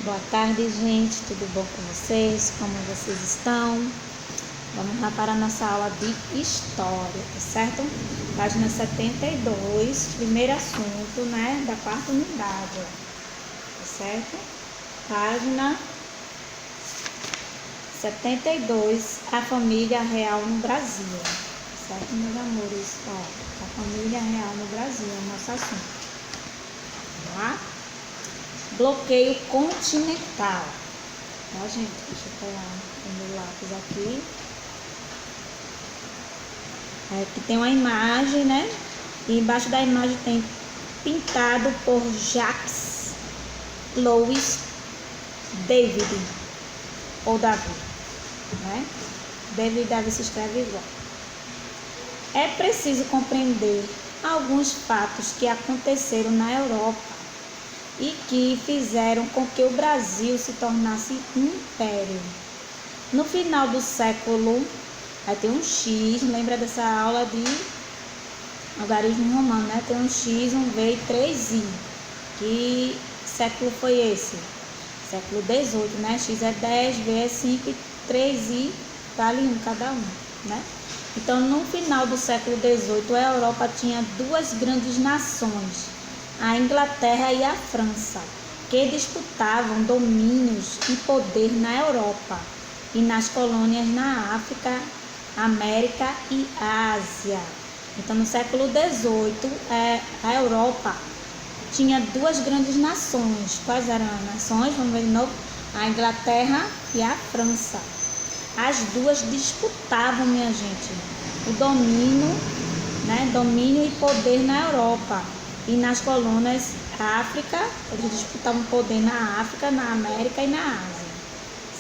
Boa tarde, gente. Tudo bom com vocês? Como vocês estão? Vamos lá para a nossa aula de História, tá certo? Página 72, primeiro assunto, né? Da quarta unidade, tá certo? Página 72, a família real no Brasil, tá certo, meus amores? Ó, a família real no Brasil é o nosso assunto. Vamos lá? Bloqueio continental. Ó, gente, deixa eu pegar o meu lápis aqui. Aqui tem uma imagem, né? E embaixo da imagem tem pintado por Jacques Louis David, ou Davi, né? David se escreve igual. É preciso compreender alguns fatos que aconteceram na Europa e que fizeram com que o Brasil se tornasse um império. No final do século, aí tem um X, lembra dessa aula de algarismo romano, né? Tem um X, um V e 3I. Que século foi esse? Século 18, né? X é 10, V é 5 e 3I vale 1 cada um, né? Então, no final do século 18, a Europa tinha duas grandes nações, a Inglaterra e a França, que disputavam domínios e poder na Europa e nas colônias na África, América e Ásia. Então, no século XVIII, a Europa tinha duas grandes nações. Quais eram as nações? Vamos ver de novo. A Inglaterra e a França. As duas disputavam, minha gente, o domínio, né? Domínio e poder na Europa e nas colônias África. Eles disputavam poder na África, na América e na Ásia,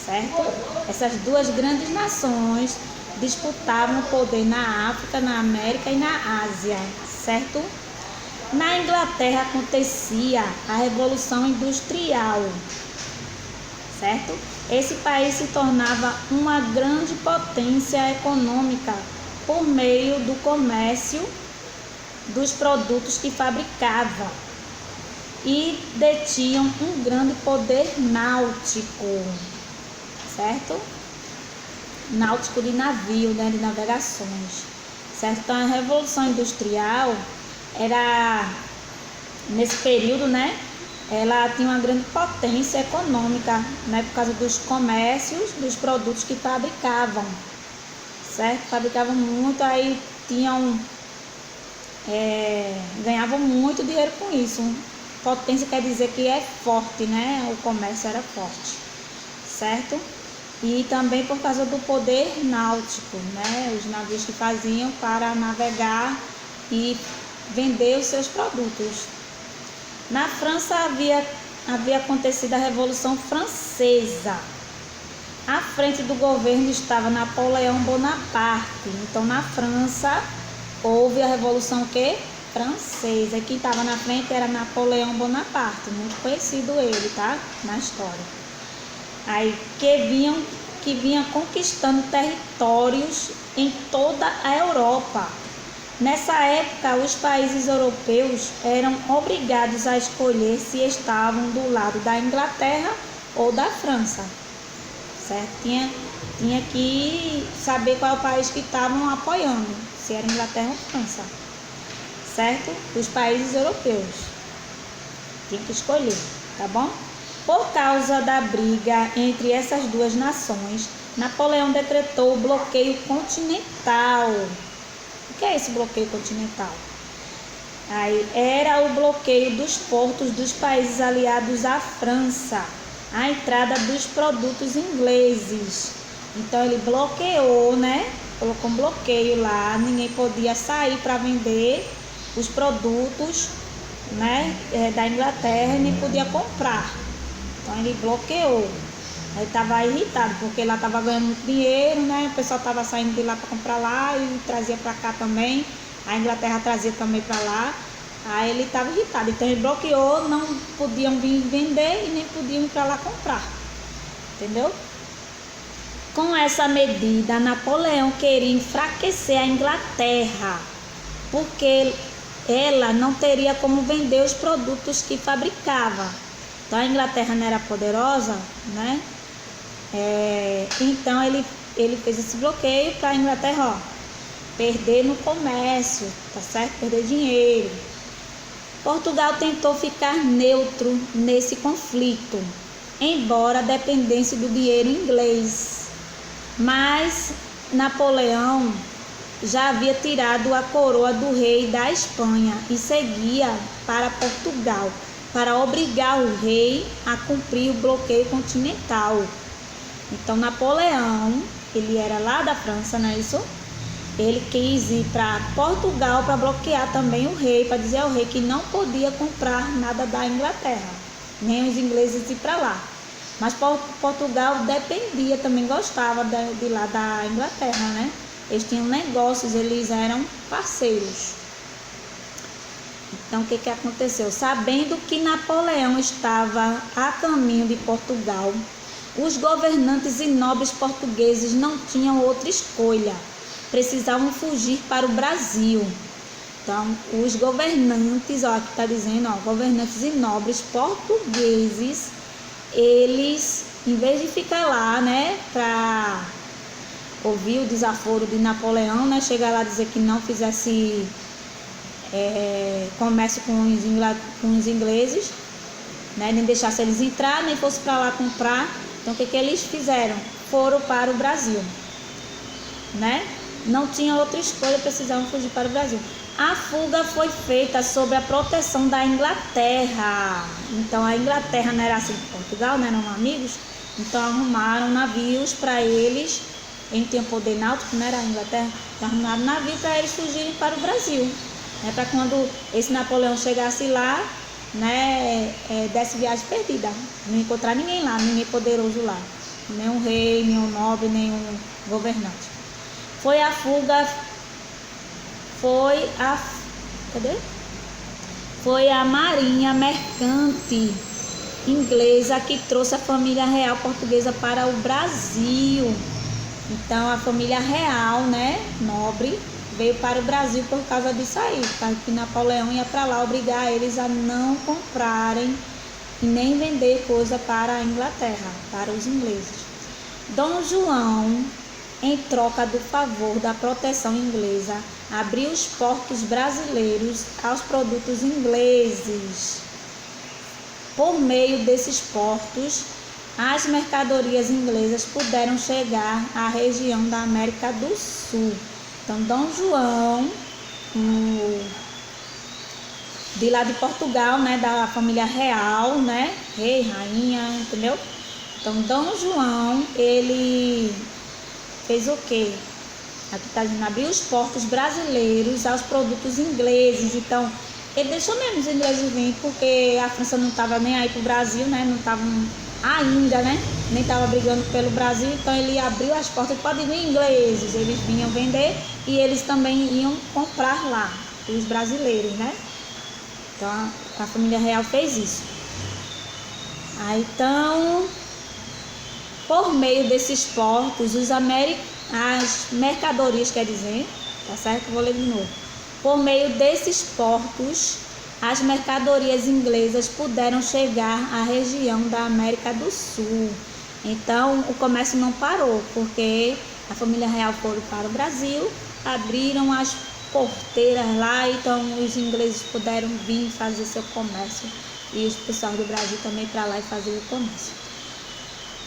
certo? Essas duas grandes nações disputavam poder na África, na América e na Ásia, certo? Na Inglaterra acontecia a Revolução Industrial, certo? Esse país se tornava uma grande potência econômica por meio do comércio dos produtos que fabricava e detinham um grande poder náutico, certo? Náutico de navio, né, de navegações, certo? Então a Revolução Industrial era, nesse período, né, ela tinha uma grande potência econômica, né, por causa dos comércios, dos produtos que fabricavam, certo? Fabricavam muito, aí tinham, ganhavam muito dinheiro com isso. Potência quer dizer que é forte, né? O comércio era forte, certo? E também por causa do poder náutico, né? Os navios que faziam para navegar e vender os seus produtos. Na França havia acontecido a Revolução Francesa. À frente do governo estava Napoleão Bonaparte. Então, na França houve a Revolução Francesa. E quem estava na frente era Napoleão Bonaparte, muito conhecido ele, tá? Na história. Aí que vinha conquistando territórios em toda a Europa. Nessa época, os países europeus eram obrigados a escolher se estavam do lado da Inglaterra ou da França, certo? Tinha que saber qual é o país que estavam apoiando, se era Inglaterra ou França, certo? Os países europeus tinha que escolher, tá bom? Por causa da briga entre essas duas nações, Napoleão decretou o bloqueio continental. O que é esse bloqueio continental? Aí era o bloqueio dos portos dos países aliados à França, a entrada dos produtos ingleses. Então ele bloqueou, né? Colocou um bloqueio lá, ninguém podia sair para vender os produtos, né, da Inglaterra, e nem podia comprar. Então ele bloqueou. Ele estava irritado, porque lá estava ganhando muito dinheiro, né? O pessoal estava saindo de lá para comprar lá e trazia para cá também. A Inglaterra trazia também para lá. Aí ele estava irritado. Então ele bloqueou, não podiam vir vender e nem podiam ir para lá comprar. Entendeu? Com essa medida, Napoleão queria enfraquecer a Inglaterra, porque ela não teria como vender os produtos que fabricava. Então a Inglaterra não era poderosa, né? Então ele fez esse bloqueio para a Inglaterra, perder no comércio, tá certo? Perder dinheiro. Portugal tentou ficar neutro nesse conflito, embora dependesse do dinheiro inglês. Mas Napoleão já havia tirado a coroa do rei da Espanha e seguia para Portugal para obrigar o rei a cumprir o bloqueio continental. Então Napoleão, ele era lá da França, não é isso? Ele quis ir para Portugal para bloquear também o rei, para dizer ao rei que não podia comprar nada da Inglaterra, nem os ingleses ir para lá. Mas Portugal dependia, também gostava de lá da Inglaterra, né? Eles tinham negócios, eles eram parceiros. Então o que aconteceu? Sabendo que Napoleão estava a caminho de Portugal, os governantes e nobres portugueses não tinham outra escolha. Precisavam fugir para o Brasil. Então, os governantes, aqui está dizendo, governantes e nobres portugueses, eles, em vez de ficar lá, né, para ouvir o desaforo de Napoleão, né, chegar lá e dizer que não fizesse comércio com os ingleses, né, nem deixasse eles entrar, nem fosse para lá comprar. Então, o que eles fizeram? Foram para o Brasil, né? Não tinha outra escolha, precisavam fugir para o Brasil. A fuga foi feita sob a proteção da Inglaterra. Então a Inglaterra não era assim de Portugal, não eram amigos. Então arrumaram navios para eles. Eles tinham poder náutico, não era a Inglaterra. Então arrumaram navio para eles fugirem para o Brasil. Para quando esse Napoleão chegasse lá, né, desse viagem perdida. Não encontrar ninguém lá, ninguém poderoso lá. Nenhum rei, nenhum nobre, nenhum governante. Foi a marinha mercante inglesa que trouxe a família real portuguesa para o Brasil. Então a família real, né, nobre, veio para o Brasil por causa disso aí, porque Napoleão ia para lá obrigar eles a não comprarem e nem vender coisa para a Inglaterra, para os ingleses. Dom João, em troca do favor da proteção inglesa, abriu os portos brasileiros aos produtos ingleses. Por meio desses portos, as mercadorias inglesas puderam chegar à região da América do Sul. Então, Dom João, de lá de Portugal, né, da família real, né, rei, rainha, entendeu? Então, Dom João, ele fez o quê? Aqui está dizendo, abriu os portos brasileiros aos produtos ingleses. Então, ele deixou mesmo os ingleses virem, porque a França não estava nem aí para o Brasil, né? Não estavam ainda, né? Nem estava brigando pelo Brasil. Então, ele abriu as portas, podem vir ingleses. Eles vinham vender e eles também iam comprar lá, os brasileiros, né? Então, a família real fez isso. Aí, então, por meio desses portos, as mercadorias, quer dizer, tá certo? Vou ler de novo. Por meio desses portos, as mercadorias inglesas puderam chegar à região da América do Sul. Então, o comércio não parou, porque a família real foi para o Brasil, abriram as porteiras lá, então os ingleses puderam vir fazer seu comércio e os pessoal do Brasil também para lá e fazer o comércio.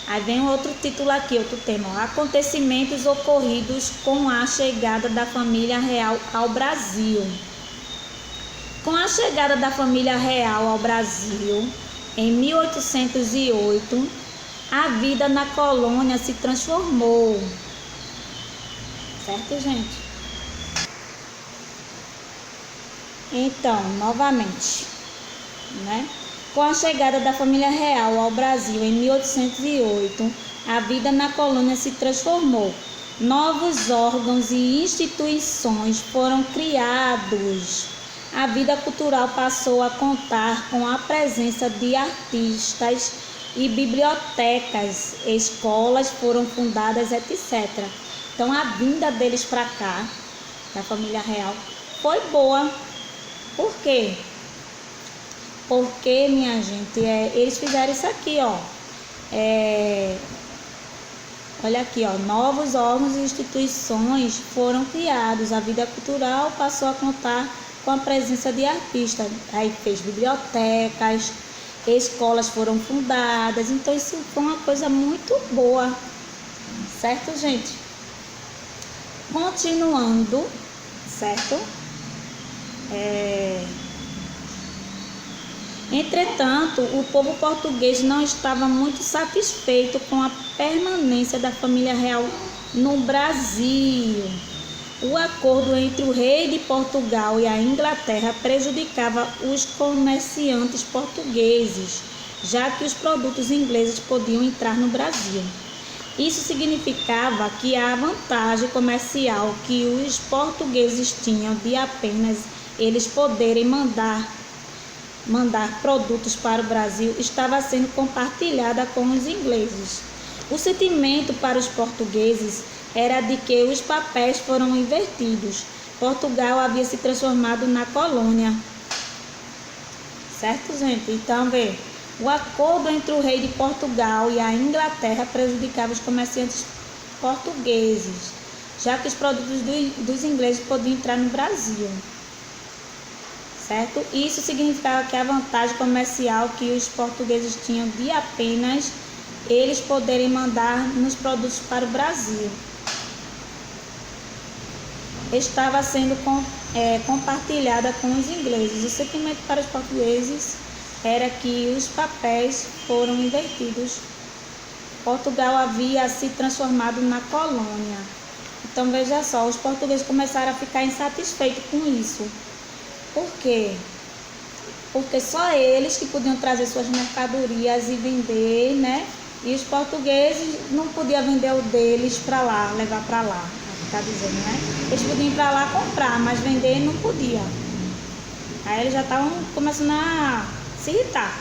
Aí vem outro título aqui, outro tema. Acontecimentos ocorridos com a chegada da família real ao Brasil. Com a chegada da família real ao Brasil, em 1808, a vida na colônia se transformou. Certo, gente? Então, novamente, né? Com a chegada da família real ao Brasil em 1808, a vida na colônia se transformou. Novos órgãos e instituições foram criados. A vida cultural passou a contar com a presença de artistas e bibliotecas, escolas foram fundadas, etc. Então, a vinda deles para cá, da família real, foi boa. Por quê? Porque, minha gente, eles fizeram isso aqui, ó. Olha aqui, ó. Novos órgãos e instituições foram criados. A vida cultural passou a contar com a presença de artistas. Aí fez bibliotecas, escolas foram fundadas. Então, isso foi uma coisa muito boa. Certo, gente? Continuando, certo? Entretanto, o povo português não estava muito satisfeito com a permanência da família real no Brasil. O acordo entre o rei de Portugal e a Inglaterra prejudicava os comerciantes portugueses, já que os produtos ingleses podiam entrar no Brasil. Isso significava que a vantagem comercial que os portugueses tinham de apenas eles poderem mandar produtos para o Brasil estava sendo compartilhada com os ingleses. O sentimento para os portugueses era de que os papéis foram invertidos. Portugal havia se transformado na colônia. Certo, gente? Então, vê. O acordo entre o rei de Portugal e a Inglaterra prejudicava os comerciantes portugueses, já que os produtos dos ingleses podiam entrar no Brasil. Certo? Isso significava que a vantagem comercial que os portugueses tinham de apenas eles poderem mandar nos produtos para o Brasil estava sendo compartilhada com os ingleses. O sentimento para os portugueses era que os papéis foram invertidos. Portugal havia se transformado na colônia. Então veja só, os portugueses começaram a ficar insatisfeitos com isso. Por quê? Porque só eles que podiam trazer suas mercadorias e vender, né? E os portugueses não podiam vender o deles para lá, levar para lá, tá dizendo, né? Eles podiam ir para lá comprar, mas vender não podia. Aí eles já estavam começando a se irritar,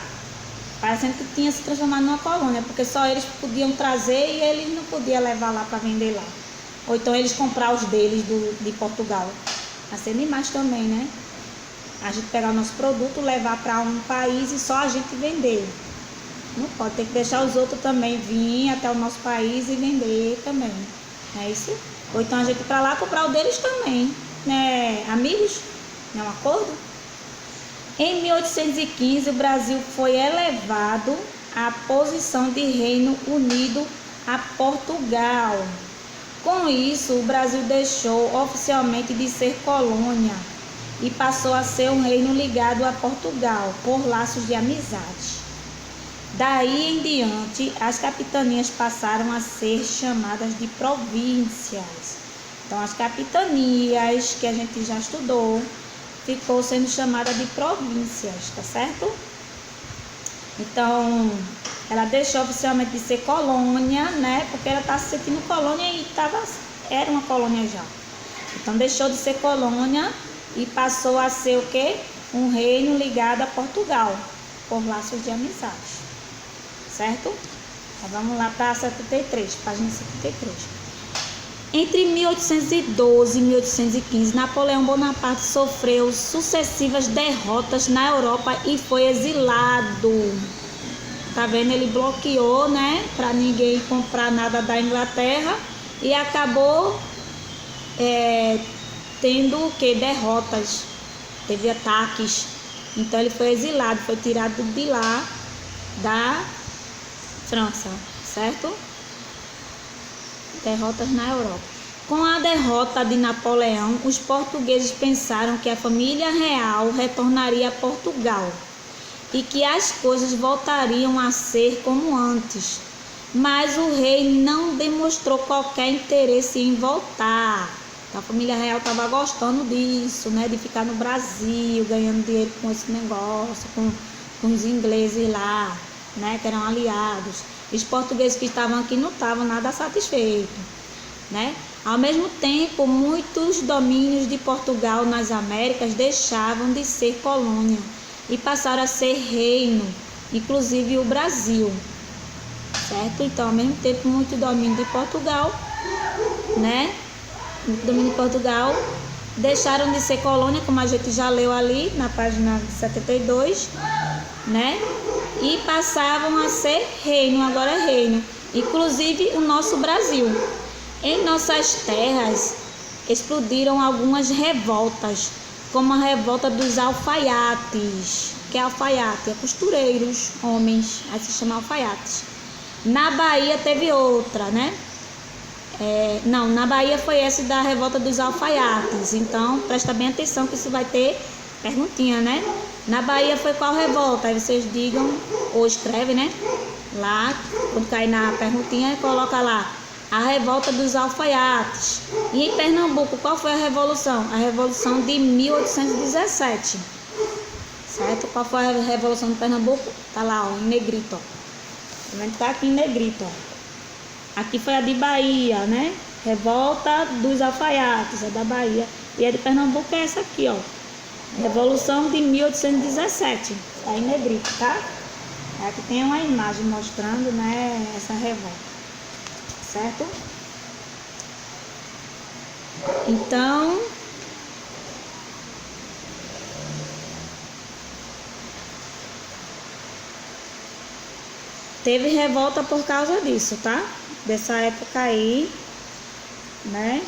parecendo que tinha se transformado numa colônia, porque só eles podiam trazer e eles não podiam levar lá para vender lá. Ou então eles comprar os deles de Portugal. Assim demais também, né? A gente pegar o nosso produto, levar para um país e só a gente vender. Não pode, ter que deixar os outros também vir até o nosso país e vender também. Não é isso? Ou então a gente ir para lá comprar o deles também. Né, amigos? Não é um acordo? Em 1815, o Brasil foi elevado à posição de Reino Unido a Portugal. Com isso, o Brasil deixou oficialmente de ser colônia e passou a ser um reino ligado a Portugal por laços de amizade. Daí em diante, as capitanias passaram a ser chamadas de províncias. Então, as capitanias que a gente já estudou ficou sendo chamada de províncias, tá certo? Então, ela deixou oficialmente de ser colônia, né? Porque ela está se sentindo colônia e era uma colônia já. Então, deixou de ser colônia e passou a ser o quê? Um reino ligado a Portugal, por laços de amizade. Certo? Então, vamos lá para 73, página 73. Entre 1812 e 1815, Napoleão Bonaparte sofreu sucessivas derrotas na Europa e foi exilado. Tá vendo? Ele bloqueou, né? Para ninguém comprar nada da Inglaterra e acabou tendo o que? Derrotas. Teve ataques. Então ele foi exilado, foi tirado de lá, da França, certo? Derrotas na Europa. Com a derrota de Napoleão, os portugueses pensaram que a família real retornaria a Portugal e que as coisas voltariam a ser como antes. Mas o rei não demonstrou qualquer interesse em voltar. Então, a família real estava gostando disso, né? De ficar no Brasil, ganhando dinheiro com esse negócio, com os ingleses lá, né? Que eram aliados. Os portugueses que estavam aqui não estavam nada satisfeitos, né? Ao mesmo tempo, muitos domínios de Portugal nas Américas deixavam de ser colônia e passaram a ser reino, inclusive o Brasil, certo? Então, ao mesmo tempo, muito domínio de Portugal, né? Muito domínio de Portugal deixaram de ser colônia, como a gente já leu ali na página 72, né? E passavam a ser reino, agora é reino, inclusive o nosso Brasil. Em nossas terras explodiram algumas revoltas, como a revolta dos alfaiates, que é alfaiate, é costureiros, homens, aí se chama alfaiates. Na Bahia teve outra, né? Não, na Bahia foi essa da revolta dos alfaiates, então presta bem atenção que isso vai ter perguntinha, né? Na Bahia foi qual revolta? Aí vocês digam, ou escreve, né? Lá, quando cair na perguntinha, coloca lá, a revolta dos alfaiates. E em Pernambuco, qual foi a revolução? A revolução de 1817, certo? Qual foi a revolução de Pernambuco? Tá lá, ó, em negrito, ó. Tá vendo? Tá aqui em negrito, ó. Aqui foi a de Bahia, né? Revolta dos alfaiates, é da Bahia. E a de Pernambuco é essa aqui, ó. Revolução de 1817. Tá em negrito, tá? Aqui tem uma imagem mostrando, né, essa revolta. Certo? Então, teve revolta por causa disso, tá? Dessa época aí, né?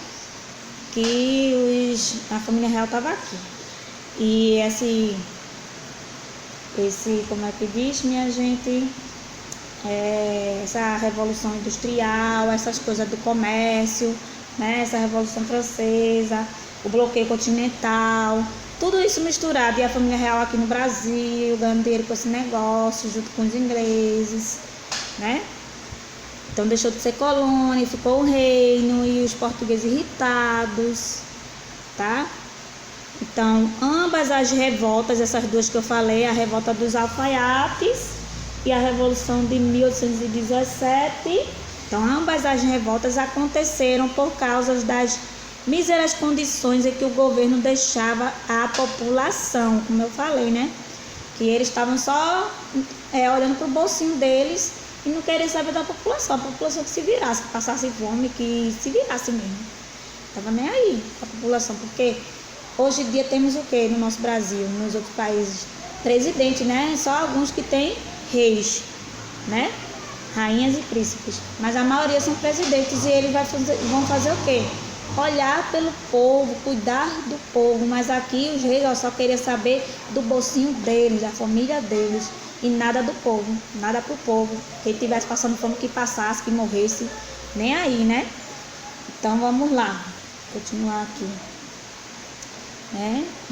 Que a família real tava aqui. E esse, como é que diz, minha gente? Essa revolução industrial, essas coisas do comércio, né? Essa revolução francesa, o bloqueio continental, tudo isso misturado. E a família real aqui no Brasil, ganhando dinheiro com esse negócio, junto com os ingleses, né? Então deixou de ser colônia, ficou o reino e os portugueses irritados, tá? Então, ambas as revoltas, essas duas que eu falei, a revolta dos alfaiates e a revolução de 1817, então ambas as revoltas aconteceram por causa das míseras condições em que o governo deixava a população, como eu falei, né? Que eles estavam só olhando para o bolsinho deles e não queriam saber da população, a população que se virasse, que passasse fome, que se virasse mesmo. Estava nem aí a população, porque hoje em dia temos o que no nosso Brasil, nos outros países? Presidente, né? Só alguns que têm reis, né? Rainhas e príncipes. Mas a maioria são presidentes e eles vão fazer o quê? Olhar pelo povo, cuidar do povo. Mas aqui os reis só queriam saber do bolsinho deles, da família deles. E nada do povo, nada pro povo. Quem estivesse passando fome, que passasse, que morresse. Nem aí, né? Então vamos lá. Continuar aqui.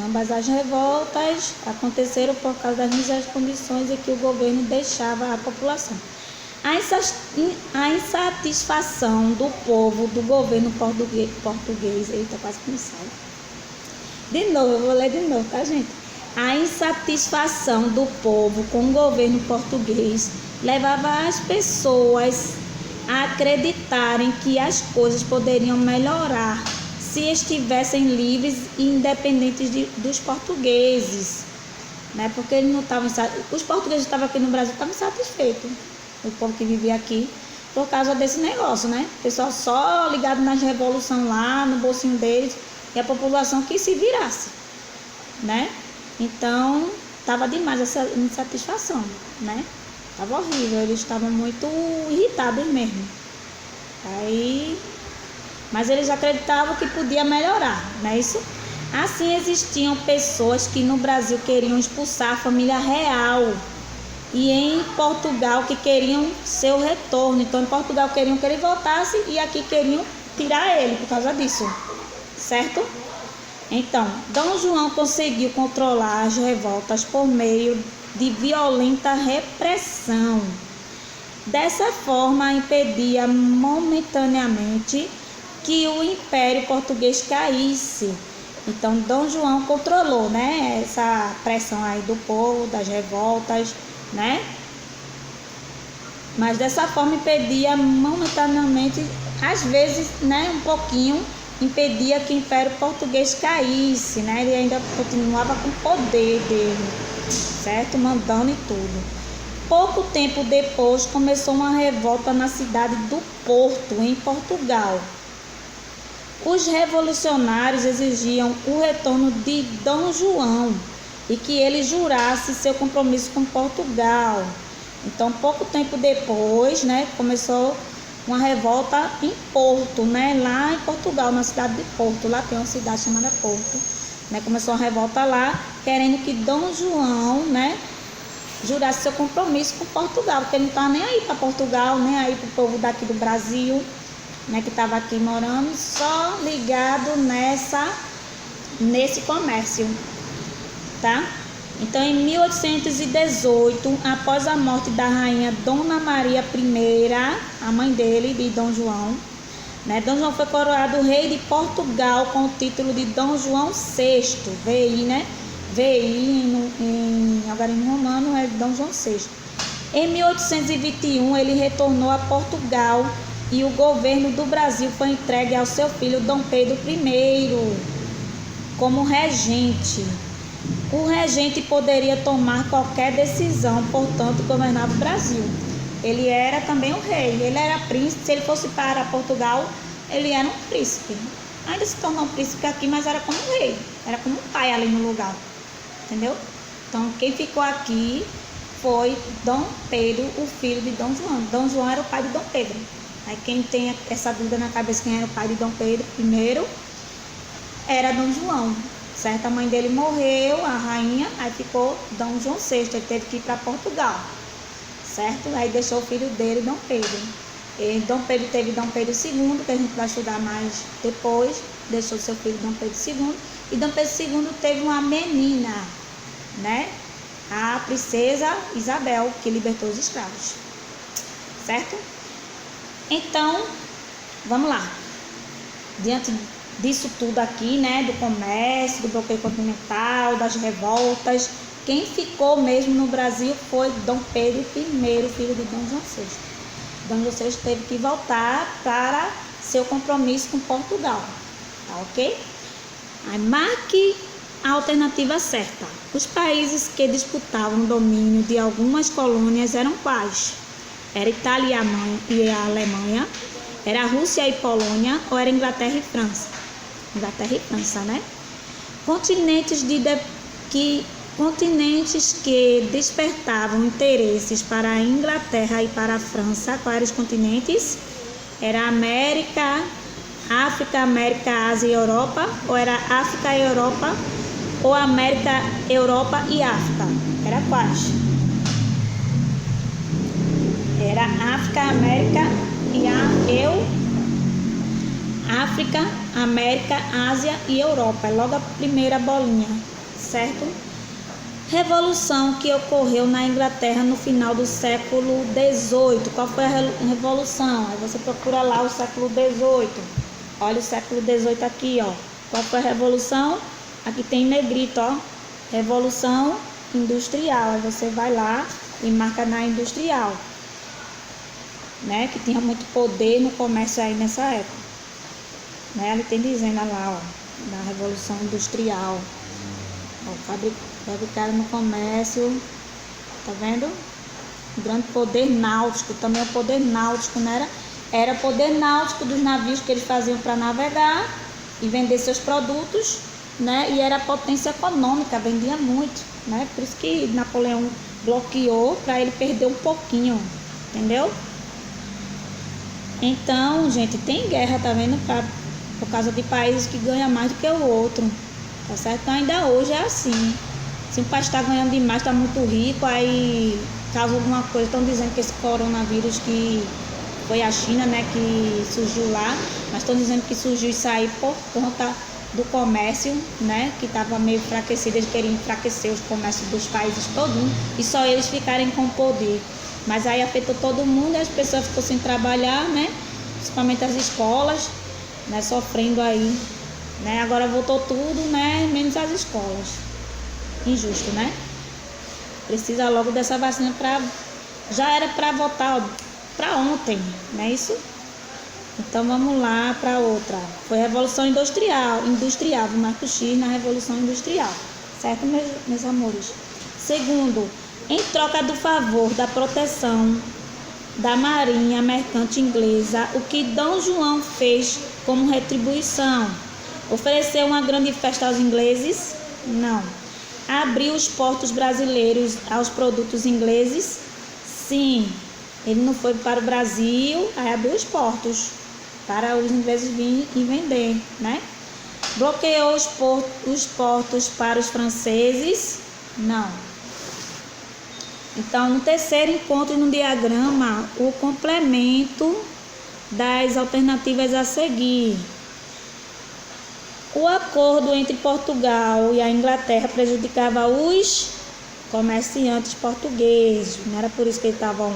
Ambas as revoltas aconteceram por causa das míseras condições em que o governo deixava a população. A insatisfação do povo do governo português. Eita, quase que me sai. De novo, eu vou ler de novo, tá, gente? A insatisfação do povo com o governo português levava as pessoas a acreditarem que as coisas poderiam melhorar se estivessem livres e independentes dos portugueses, né? Porque eles não estavam, os portugueses que estavam aqui no Brasil estavam satisfeitos, o povo que vivia aqui, por causa desse negócio, né? O pessoal só ligado nas revoluções lá, no bolsinho deles, e a população que se virasse, né? Então, estava demais essa insatisfação, né? Estava horrível, eles estavam muito irritados mesmo. Mas eles acreditavam que podia melhorar, não é isso? Assim, existiam pessoas que no Brasil queriam expulsar a família real e em Portugal que queriam seu retorno. Então, em Portugal queriam que ele voltasse e aqui queriam tirar ele por causa disso, certo? Então, Dom João conseguiu controlar as revoltas por meio de violenta repressão. Dessa forma, impedia momentaneamente que o Império Português caísse. Então, Dom João controlou, né, essa pressão aí do povo, das revoltas, né? Mas dessa forma impedia momentaneamente, às vezes, né, um pouquinho, impedia que o Império Português caísse, né? Ele ainda continuava com o poder dele, certo? Mandando e tudo. Pouco tempo depois começou uma revolta na cidade do Porto, em Portugal. Os revolucionários exigiam o retorno de Dom João, e que ele jurasse seu compromisso com Portugal. Então, pouco tempo depois, né, começou uma revolta em Porto, né, lá em Portugal, na cidade de Porto. Lá tem uma cidade chamada Porto, né, começou uma revolta lá, querendo que Dom João, né, jurasse seu compromisso com Portugal, porque ele não estava nem aí para Portugal, nem aí para o povo daqui do Brasil, né, que estava aqui morando, só ligado nesse comércio, tá? Então, em 1818, após a morte da rainha Dona Maria I, a mãe dele, de Dom João, né, Dom João foi coroado rei de Portugal com o título de Dom João VI, VI, né? VI, agora em romano é Dom João VI. Em 1821, ele retornou a Portugal e o governo do Brasil foi entregue ao seu filho Dom Pedro I como regente. O regente poderia tomar qualquer decisão, portanto, governava o Brasil. Ele era também um rei, ele era príncipe. Se ele fosse para Portugal, ele era um príncipe. Ainda se tornou um príncipe aqui, mas era como um rei, era como um pai ali no lugar, entendeu? Então, quem ficou aqui foi Dom Pedro, o filho de Dom João. Dom João era o pai de Dom Pedro. Aí quem tem essa dúvida na cabeça, quem era o pai de Dom Pedro I, era Dom João. Certo? A mãe dele morreu, a rainha, aí ficou Dom João VI, ele teve que ir para Portugal, certo? Aí deixou o filho dele, Dom Pedro. E Dom Pedro teve Dom Pedro II, que a gente vai estudar mais depois, deixou seu filho Dom Pedro II, e Dom Pedro II teve uma menina, né? A princesa Isabel, que libertou os escravos, certo? Então, vamos lá. Diante disso tudo aqui, né, do comércio, do bloqueio continental, das revoltas, quem ficou mesmo no Brasil foi Dom Pedro I, filho de Dom João VI. Dom João VI teve que voltar para seu compromisso com Portugal, tá ok? Aí marque a alternativa certa. Os países que disputavam o domínio de algumas colônias eram quais? Era Itália e a Alemanha, era a Rússia e Polônia, ou era Inglaterra e França? Inglaterra e França, né? Continentes que despertavam interesses para a Inglaterra e para a França. Quais eram os continentes? Era a América, África, América, Ásia e Europa? Ou era África e Europa? Ou América, Europa e África? Era quais? Era África, América e África, América, Ásia e Europa. É logo a primeira bolinha, certo? Revolução que ocorreu na Inglaterra no final do século XVIII. Qual foi a revolução? Aí você procura lá o século XVIII. Olha o século XVIII aqui, ó. Qual foi a revolução? Aqui tem em negrito, ó. Revolução Industrial. Aí você vai lá e marca na industrial, né? Que tinha muito poder no comércio aí nessa época. Né? Ele tem dizendo lá, ó, da Revolução Industrial. Ó, fabricaram no comércio, tá vendo? O grande poder náutico, também o poder náutico, né? Era poder náutico dos navios que eles faziam para navegar e vender seus produtos, né? E era potência econômica, vendia muito, né? Por isso que Napoleão bloqueou, para ele perder um pouquinho, entendeu? Então, gente, tem guerra, tá vendo? Por causa de países que ganham mais do que o outro, tá certo? Então, ainda hoje é assim. Se um país está ganhando demais, está muito rico, aí causa alguma coisa. Estão dizendo que esse coronavírus que foi a China, né, que surgiu lá, mas estão dizendo que surgiu isso aí por conta do comércio, né, que estava meio enfraquecido. Eles queriam enfraquecer os comércios dos países todos e só eles ficarem com poder. Mas aí afetou todo mundo e as pessoas ficam sem trabalhar, né, principalmente as escolas, né, sofrendo aí, né, agora voltou tudo, né, menos as escolas. Injusto, né? Precisa logo dessa vacina já era para votar para ontem, não é isso? Então vamos lá para outra. Foi a Revolução Industrial, vou marcar o X na Revolução Industrial, certo, meus amores? Segundo, em troca do favor da proteção da Marinha Mercante Inglesa, o que Dom João fez como retribuição? Ofereceu uma grande festa aos ingleses? Não. abriu os portos brasileiros aos produtos ingleses? Sim, ele não foi para o Brasil, aí abriu os portos para os ingleses virem e vender, né? Bloqueou os portos para os franceses? Não. Então, no terceiro encontro no diagrama, o complemento das alternativas a seguir. O acordo entre Portugal e a Inglaterra prejudicava os comerciantes portugueses. Não era por isso que eles estavam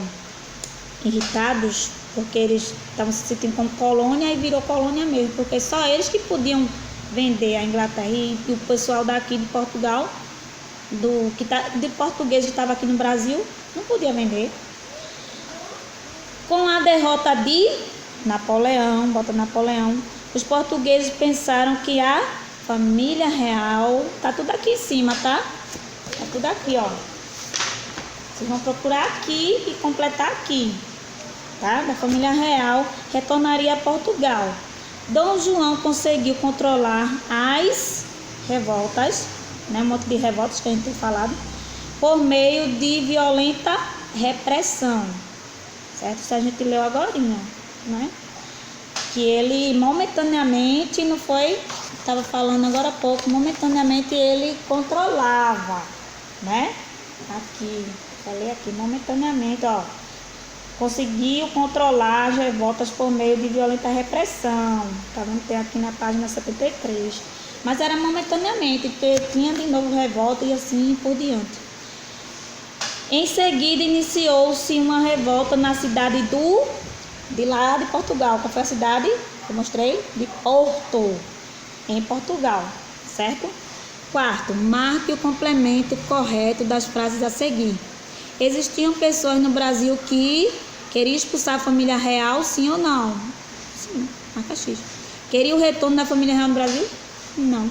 irritados, porque eles estavam se sentindo como colônia e virou colônia mesmo, porque só eles que podiam vender a Inglaterra e o pessoal daqui de Portugal, de português que estava aqui no Brasil, não podia vender. Com a derrota de Napoleão, os portugueses pensaram que a família real, tá tudo aqui em cima, tá? Tá tudo aqui, ó. Vocês vão procurar aqui e completar aqui, tá? Da família real retornaria a Portugal. Dom João conseguiu controlar as revoltas, né? Um monte de revoltas que a gente tem falado, por meio de violenta repressão, certo? Isso a gente leu agora, né? Que ele momentaneamente, não foi, estava falando agora há pouco, momentaneamente ele controlava, né? Aqui, falei aqui, momentaneamente, ó, conseguiu controlar as revoltas por meio de violenta repressão, tá vendo? Tem aqui na página 73, mas era momentaneamente, porque tinha de novo revolta e assim por diante. Em seguida, iniciou-se uma revolta na cidade de lá de Portugal. Qual foi a cidade que eu mostrei? De Porto, em Portugal, certo? Quarto, marque o complemento correto das frases a seguir. Existiam pessoas no Brasil que queriam expulsar a família real, sim ou não? Sim, marca X. Queria o retorno da família real no Brasil? Não.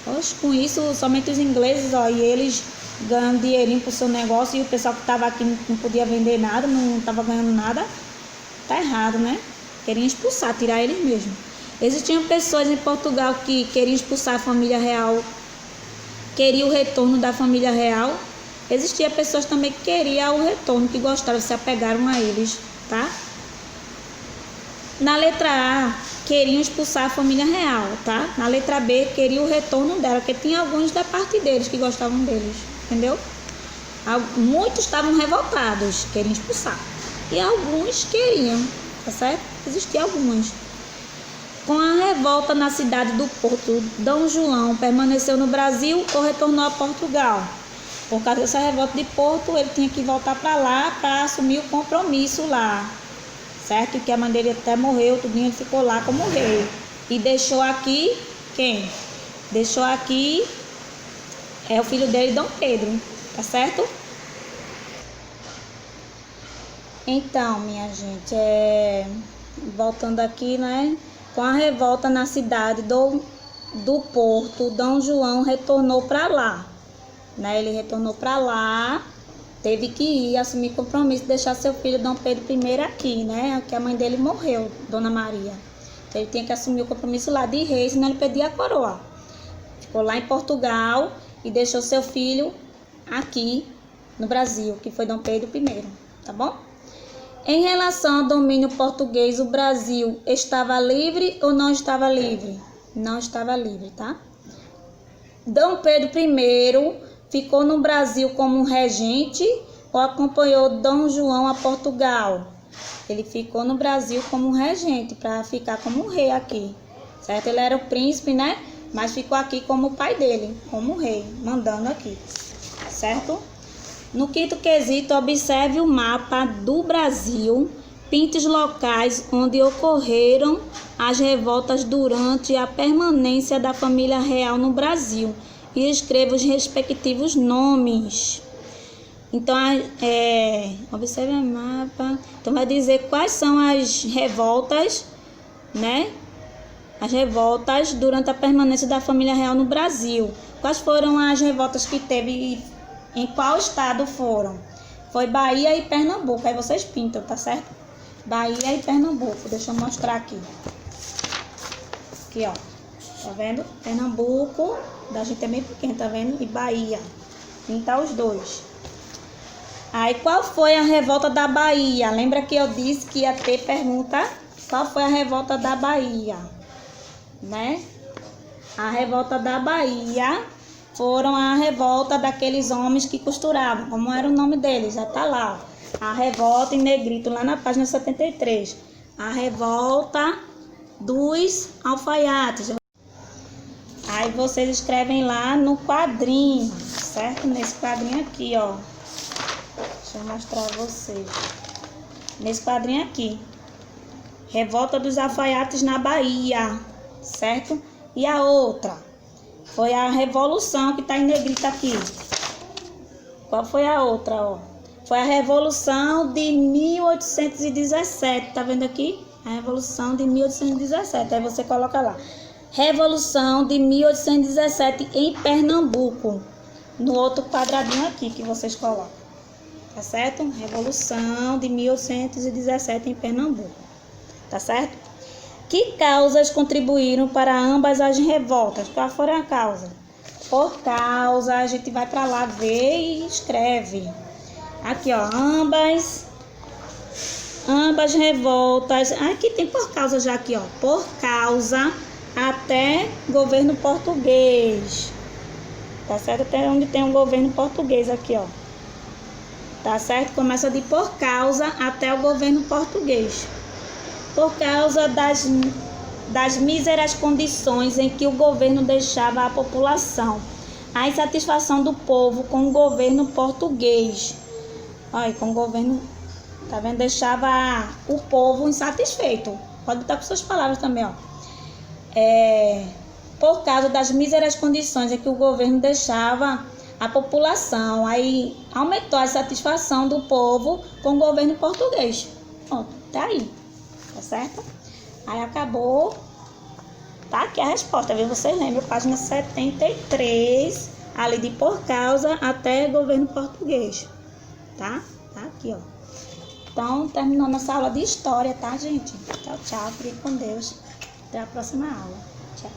Poxa, com isso, somente os ingleses, ó, e eles ganhando dinheirinho pro seu negócio, e o pessoal que estava aqui não podia vender nada, não estava ganhando nada. Tá errado, né? Queriam expulsar, tirar eles mesmo. Existiam pessoas em Portugal que queriam expulsar a família real, queriam o retorno da família real. Existiam pessoas também que queriam o retorno, que gostaram, se apegaram a eles, tá? Na letra A, queriam expulsar a família real, tá? Na letra B, queriam o retorno dela, porque tinha alguns da parte deles que gostavam deles, entendeu? Muitos estavam revoltados, queriam expulsar. E alguns queriam, tá certo? Existiam alguns. Com a revolta na cidade do Porto, Dom João permaneceu no Brasil ou retornou a Portugal? Por causa dessa revolta de Porto, ele tinha que voltar para lá para assumir o compromisso lá, certo? Que a mãe dele até morreu, tudinho, ele ficou lá como rei. E deixou aqui quem? Deixou aqui o filho dele, Dom Pedro, tá certo? Então, minha gente, voltando aqui, né? Com a revolta na cidade do Porto, Dom João retornou para lá, né? Ele retornou para lá, teve que ir assumir compromisso, deixar seu filho Dom Pedro I aqui, né? Que a mãe dele morreu, Dona Maria. Então, ele tinha que assumir o compromisso lá de rei, senão ele perdia a coroa. Ficou lá em Portugal e deixou seu filho aqui no Brasil, que foi Dom Pedro I, tá bom? Em relação ao domínio português, o Brasil estava livre ou não estava livre? Não estava livre, tá? Dom Pedro I ficou no Brasil como regente ou acompanhou Dom João a Portugal? Ele ficou no Brasil como regente, para ficar como rei aqui, certo? Ele era o príncipe, né? Mas ficou aqui como o pai dele, como rei, mandando aqui, certo? No quinto quesito, observe o mapa do Brasil, pinte os locais onde ocorreram as revoltas durante a permanência da família real no Brasil e escreva os respectivos nomes. Então, observe o mapa. Então, vai dizer quais são as revoltas, né? As revoltas durante a permanência da família real no Brasil. Quais foram as revoltas que teve? Em qual estado foram? Foi Bahia e Pernambuco. Aí vocês pintam, tá certo? Bahia e Pernambuco. Deixa eu mostrar aqui. Aqui, ó. Tá vendo? Pernambuco, da gente é bem pequeno, tá vendo? E Bahia. Pintar os dois. Aí, qual foi a revolta da Bahia? Lembra que eu disse que ia ter pergunta? Qual foi a revolta da Bahia? Né? A revolta da Bahia foram a revolta daqueles homens que costuravam. Como era o nome deles? Já tá lá. A revolta em negrito, lá na página 73. A revolta dos alfaiates. Aí vocês escrevem lá no quadrinho, certo? Nesse quadrinho aqui, ó. Deixa eu mostrar a vocês. Nesse quadrinho aqui. Revolta dos alfaiates na Bahia, certo? E a outra foi a revolução que tá em negrito aqui. Qual foi a outra, ó? Foi a revolução de 1817, tá vendo aqui? A revolução de 1817, aí você coloca lá. Revolução de 1817 em Pernambuco. No outro quadradinho aqui que vocês colocam. Tá certo? Revolução de 1817 em Pernambuco. Tá certo? Que causas contribuíram para ambas as revoltas? Qual foram a causa? Por causa, a gente vai para lá ver e escreve. Aqui, ó, ambas revoltas. Aqui tem por causa já aqui, ó. Por causa até governo português. Tá certo? Até onde tem um governo português aqui, ó. Tá certo? Começa de por causa até o governo português. Por causa das míseras condições em que o governo deixava a população. A insatisfação do povo com o governo português. Olha, com o governo, tá vendo? Deixava o povo insatisfeito. Pode botar com suas palavras também, ó. Por causa das míseras condições em que o governo deixava a população. Aí aumentou a satisfação do povo com o governo português. Ó, tá aí. Tá certo? Aí acabou. Tá aqui a resposta, viu? Vocês lembram? Página 73, ali de por causa até governo português. Tá? Tá aqui, ó. Então, terminou nossa aula de história, tá, gente? Tchau, tchau. Fique com Deus. Até a próxima aula. Tchau.